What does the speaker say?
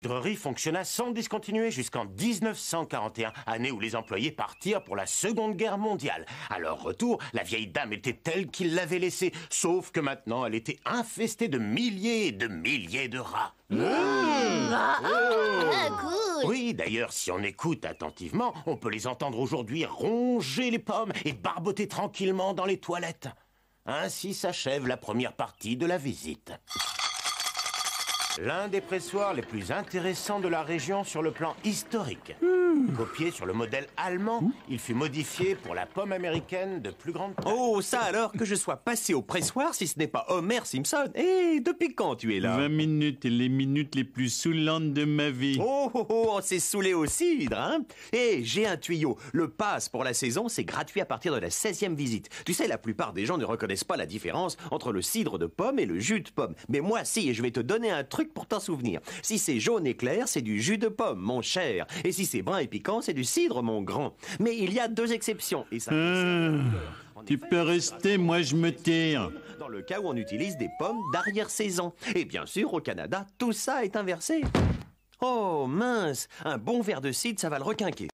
cidrerie fonctionna sans discontinuer jusqu'en 1941, année où les employés partirent pour la Seconde Guerre mondiale. À leur retour, la vieille dame était telle qu'ils l'avaient laissée, sauf que maintenant elle était infestée de milliers et de milliers de rats. Cool. Oui, d'ailleurs, si on écoute attentivement, on peut les entendre aujourd'hui ronger les pommes et barboter tranquillement dans les toilettes. Ainsi s'achève la première partie de la visite. L'un des pressoirs les plus intéressants de la région sur le plan historique. Copié sur le modèle allemand, il fut modifié pour la pomme américaine de plus grande taille. Oh, ça alors que je sois passé au pressoir si ce n'est pas Homer Simpson. Eh, depuis quand tu es là? 20 minutes, les minutes les plus saoulantes de ma vie. On s'est saoulé au cidre, hein? Eh, j'ai un tuyau. Le pass pour la saison, c'est gratuit à partir de la 16e visite. Tu sais, la plupart des gens ne reconnaissent pas la différence entre le cidre de pomme et le jus de pomme. Mais moi, si, et je vais te donner un truc pour t'en souvenir. Si c'est jaune et clair, c'est du jus de pomme, mon cher. Et si c'est brun et piquant, c'est du cidre, mon grand. Mais il y a deux exceptions. Et ça Tu peux rester, moi je me tire. Dans le cas où on utilise des pommes d'arrière-saison. Et bien sûr, au Canada, tout ça est inversé. Oh mince, un bon verre de cidre, ça va le requinquer.